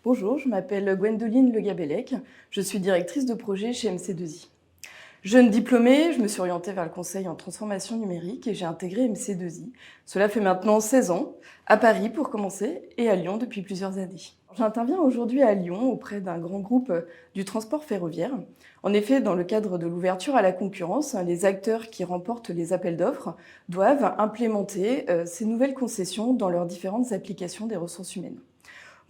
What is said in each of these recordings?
Bonjour, je m'appelle Gwendoline Le Gabellec, je suis directrice de projet chez MC2I. Jeune diplômée, je me suis orientée vers le conseil en transformation numérique et j'ai intégré MC2I. Cela fait maintenant 16 ans, à Paris pour commencer et à Lyon depuis plusieurs années. J'interviens aujourd'hui à Lyon auprès d'un grand groupe du transport ferroviaire. En effet, dans le cadre de l'ouverture à la concurrence, les acteurs qui remportent les appels d'offres doivent implémenter ces nouvelles concessions dans leurs différentes applications des ressources humaines.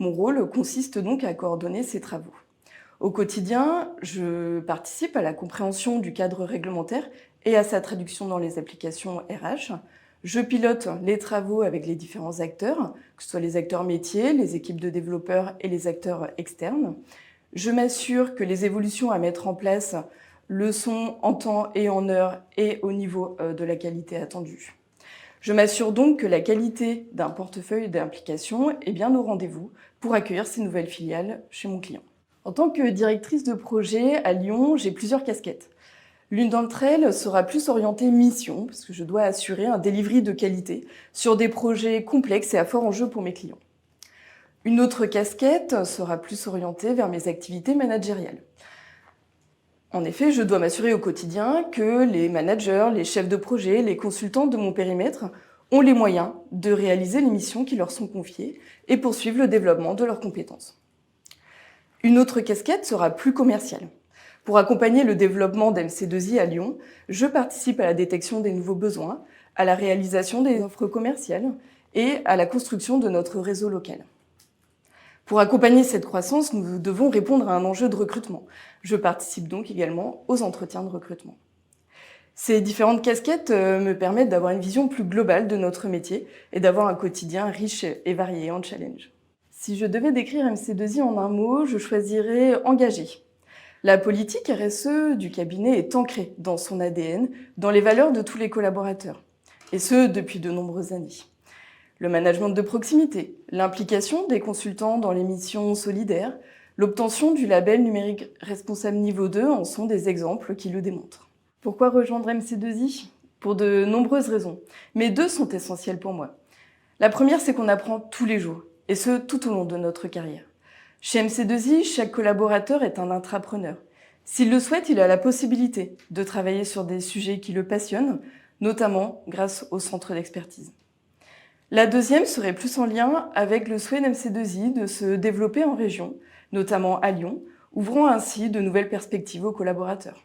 Mon rôle consiste donc à coordonner ces travaux. Au quotidien, je participe à la compréhension du cadre réglementaire et à sa traduction dans les applications RH. Je pilote les travaux avec les différents acteurs, que ce soit les acteurs métiers, les équipes de développeurs et les acteurs externes. Je m'assure que les évolutions à mettre en place le sont en temps et en heure et au niveau de la qualité attendue. Je m'assure donc que la qualité d'un portefeuille d'implication est bien au rendez-vous pour accueillir ces nouvelles filiales chez mon client. En tant que directrice de projet à Lyon, j'ai plusieurs casquettes. L'une d'entre elles sera plus orientée mission, parce que je dois assurer un delivery de qualité sur des projets complexes et à fort enjeu pour mes clients. Une autre casquette sera plus orientée vers mes activités managériales. En effet, je dois m'assurer au quotidien que les managers, les chefs de projet, les consultants de mon périmètre ont les moyens de réaliser les missions qui leur sont confiées et poursuivre le développement de leurs compétences. Une autre casquette sera plus commerciale. Pour accompagner le développement d'MC2I à Lyon, je participe à la détection des nouveaux besoins, à la réalisation des offres commerciales et à la construction de notre réseau local. Pour accompagner cette croissance, nous devons répondre à un enjeu de recrutement. Je participe donc également aux entretiens de recrutement. Ces différentes casquettes me permettent d'avoir une vision plus globale de notre métier et d'avoir un quotidien riche et varié en challenge. Si je devais décrire MC2I en un mot, je choisirais engagé. La politique RSE du cabinet est ancrée dans son ADN, dans les valeurs de tous les collaborateurs, et ce depuis de nombreuses années. Le management de proximité, l'implication des consultants dans les missions solidaires, l'obtention du label numérique responsable niveau 2 en sont des exemples qui le démontrent. Pourquoi rejoindre MC2I ? Pour de nombreuses raisons, mais deux sont essentielles pour moi. La première, c'est qu'on apprend tous les jours, et ce, tout au long de notre carrière. Chez MC2I, chaque collaborateur est un intrapreneur. S'il le souhaite, il a la possibilité de travailler sur des sujets qui le passionnent, notamment grâce au centre d'expertise. La deuxième serait plus en lien avec le souhait d'MC2I de se développer en région, notamment à Lyon, ouvrant ainsi de nouvelles perspectives aux collaborateurs.